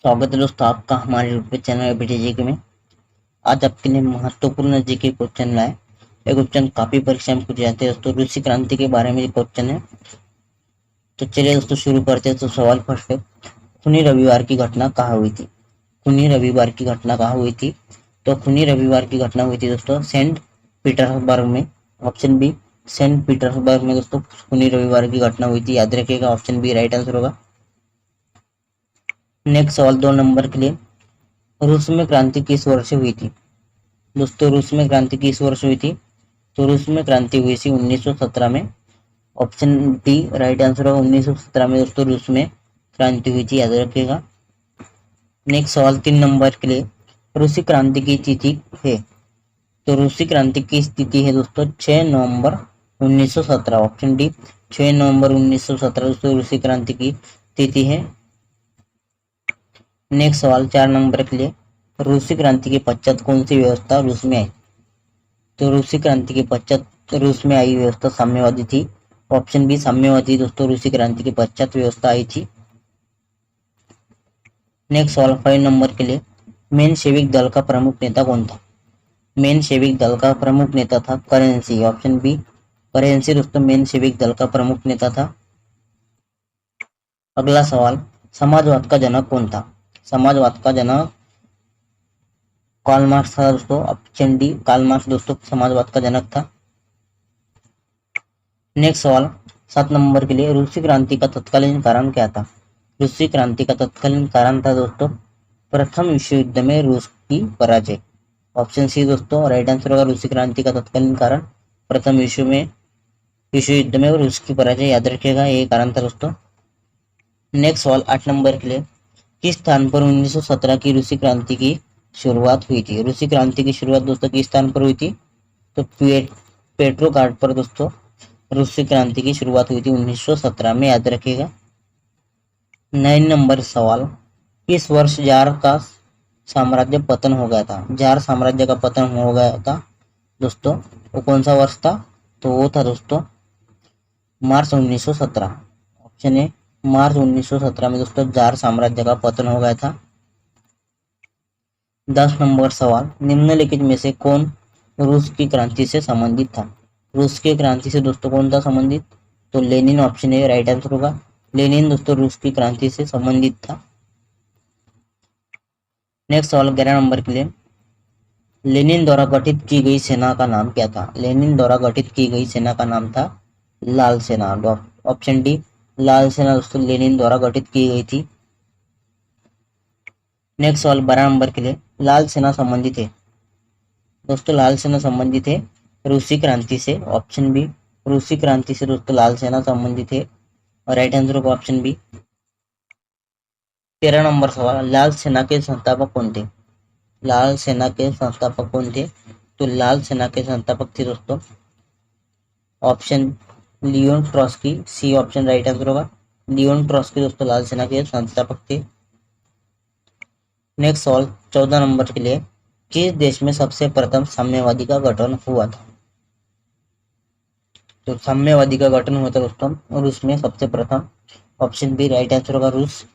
स्वागत है दोस्तों आपका हमारे यूट्यूब चैनल एबीटी जीके में। आज आपके लिए महत्वपूर्ण जीके क्वेश्चन लाए। ये क्वेश्चन काफी परीक्षा में पूछे जाते हैं दोस्तों। रूसी क्रांति के बारे में ये क्वेश्चन है, तो चलिए दोस्तों शुरू करते हैं। तो सवाल फर्स्ट है, खूनी रविवार की घटना कहाँ हुई थी? खूनी रविवार की घटना कहाँ हुई थी? तो खूनी रविवार की घटना हुई थी दोस्तों सेंट पीटर्सबर्ग में। ऑप्शन बी सेंट पीटर्सबर्ग में दोस्तों खूनी रविवार की घटना हुई थी, याद रखिएगा। ऑप्शन बी राइट आंसर होगा। नेक्स्ट सवाल 2 नंबर के लिए, रूस में क्रांति किस वर्ष हुई थी? दोस्तों रूस में क्रांति किस वर्ष हुई थी? तो रूस में क्रांति हुई थी 1917 में। ऑप्शन डी राइट आंसर होगा। 1917 में दोस्तों रूस में क्रांति हुई थी, याद रखिएगा। नेक्स्ट सवाल 3 नंबर के लिए, रूसी क्रांति की तिथि है? तो रूसी क्रांति की तिथि है दोस्तों 6 नवंबर 1917। ऑप्शन डी 6 नवंबर 1917 दोस्तों रूसी क्रांति की तिथि है। नेक्स्ट सवाल 4 नंबर के लिए, रूसी क्रांति के पश्चात कौन सी व्यवस्था रूस में आई? तो रूसी क्रांति के पश्चात रूस में आई व्यवस्था साम्यवादी थी। ऑप्शन बी साम्यवादी दोस्तों रूसी क्रांति के पश्चात व्यवस्था आई थी। नेक्स्ट सवाल 5 नंबर के लिए, मेनशेविक दल का प्रमुख नेता कौन था? मेनशेविक दल का प्रमुख नेता था करेंसी। ऑप्शन बी करेंसी दोस्तों मेनशेविक दल का प्रमुख नेता था। अगला सवाल, समाजवाद का जनक कौन था? समाजवाद का जनक कार्ल मार्क्स था दोस्तों। ऑप्शन डी कार्ल मार्क्स दोस्तों समाजवाद का जनक था। नेक्स्ट सवाल 7 नंबर के लिए, रूसी क्रांति का तत्कालीन कारण क्या था? रूसी क्रांति का तत्कालीन कारण था दोस्तों प्रथम विश्व युद्ध में रूस की पराजय। ऑप्शन सी दोस्तों राइट आंसर होगा। रूसी क्रांति का तत्कालीन कारण प्रथम विश्व युद्ध में रूस की पराजय, याद रखिएगा, ये कारण था दोस्तों। नेक्स्ट सवाल 8 नंबर के लिए, किस स्थान पर 1917 की रूसी क्रांति की शुरुआत हुई थी? रूसी क्रांति की शुरुआत दोस्तों किस स्थान पर हुई थी? तो पेट्रोग्राड पर दोस्तों रूसी क्रांति की शुरुआत हुई थी 1917 में, याद रखिएगा। 9 नंबर सवाल, किस वर्ष जार का साम्राज्य पतन हो गया था? जार साम्राज्य का पतन हो गया था दोस्तों, वो कौन सा वर्ष था? तो वो था दोस्तों मार्च 1917। ऑप्शन ए मार्च 1917 में दोस्तों जार साम्राज्य का पतन हो गया था। 10 नंबर सवाल, निम्नलिखित में से कौन रूस की क्रांति से संबंधित था? रूस की क्रांति से दोस्तों कौन था संबंधित? तो Lenin. Option A right answer होगा। लेनिन दोस्तों रूस की क्रांति से संबंधित था। नेक्स्ट सवाल 11 नंबर के लिए, लेनिन द्वारा गठित की गई सेना का नाम क्या था? लेनिन द्वारा गठित की गई सेना का नाम था लाल सेना। ऑप्शन डी लाल सेना दोस्तों लेनिन द्वारा गठित की गई थी। नेक्स्ट सवाल 12 नंबर के लिए, लाल सेना संबंधित है दोस्तों लाल सेना संबंधित है रूसी क्रांति से। ऑप्शन बी रूसी क्रांति से दोस्तों लाल सेना संबंधित है, और राइट आंसर होगा ऑप्शन बी। 13 नंबर सवाल, लाल सेना के संस्थापक कौन थे? लाल सेना के संस्थापक कौन थे? तो लाल सेना के संस्थापक थे दोस्तों option Leon Trotsky. C option right answer होगा। लियोन ट्रॉस्की दोस्तों लाल सेना के संस्थापक थे। नेक्स्ट सवाल 14 नंबर के लिए, किस देश में सबसे प्रथम साम्यवादी का गठन हुआ था? तो साम्यवादी का गठन हुआ था दोस्तों रूस में सबसे प्रथम। ऑप्शन बी राइट आंसर होगा रूस।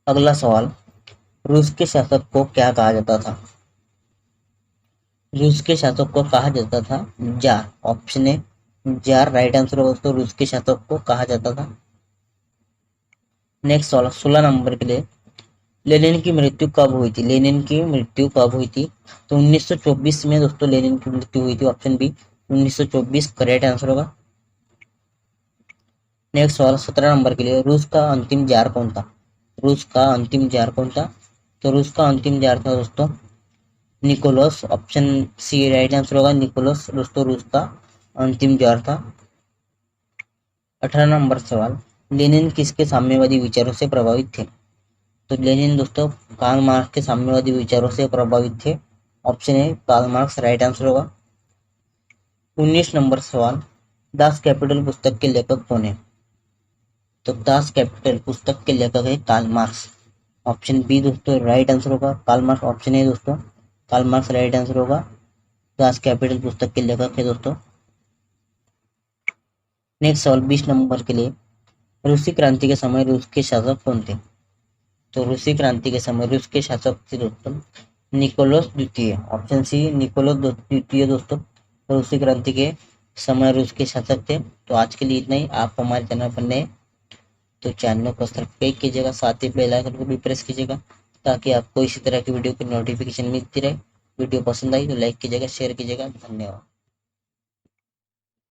अगला सवाल, रूस के शासक को क्या कहा जाता था? रूस के शासक को कहा जाता था jar. Option a jar right answer होगा दोस्तों रूस के शासक को कहा जाता था। नेक्स्ट सवाल 16 नंबर के लिए, लेनिन की मृत्यु कब हुई थी? लेनिन की मृत्यु कब हुई थी? तो 1924 में दोस्तों लेनिन की मृत्यु हुई थी। ऑप्शन बी 1924 करेक्ट आंसर होगा। नेक्स्ट सवाल 17 नंबर के लिए, रूस का अंतिम जार कौन था? रूस का अंतिम जार कौन था? तो रूस का अंतिम जार था दोस्तों Nicholas. Option C right answer होगा। निकोलस दोस्तों रूस का अंतिम जार था। 18 नंबर सवाल, लेनिन किसके साम्यवादी विचारों से प्रभावित थे? तो लेनिन दोस्तों कार्ल मार्क्स के साम्यवादी विचारों से प्रभावित थे। Option A Karl Marx right answer होगा। 19 नंबर सवाल, दास कैपिटल पुस्तक के लेखक कौन है? तो दास कैपिटल पुस्तक के लेखक है कार्ल मार्क्स। ऑप्शन बी दोस्तों राइट आंसर होगा कार्ल मार्क्स। ऑप्शन ए दोस्तों कार्ल मार्क्स राइट आंसर होगा। दास कैपिटल पुस्तक के लेखक है दोस्तों। नेक्स्ट सवाल 20 नंबर के लिए, रूसी क्रांति के समय रूस के शासक कौन थे? तो रूसी क्रांति के समय रूस के शासक थे दोस्तों निकोलस द्वितीय। ऑप्शन सी द्वितीय दोस्तों रूसी क्रांति के समय रूस के शासक थे। तो आज के लिए इतना ही। आप हमारे चैनल पर नए तो चैनल को सब्सक्राइब कीजिएगा, साथ ही बेल आइकन को भी प्रेस कीजिएगा ताकि आपको इसी तरह की वीडियो की नोटिफिकेशन मिलती रहे। वीडियो पसंद आई तो लाइक कीजिएगा, शेयर कीजिएगा। धन्यवाद।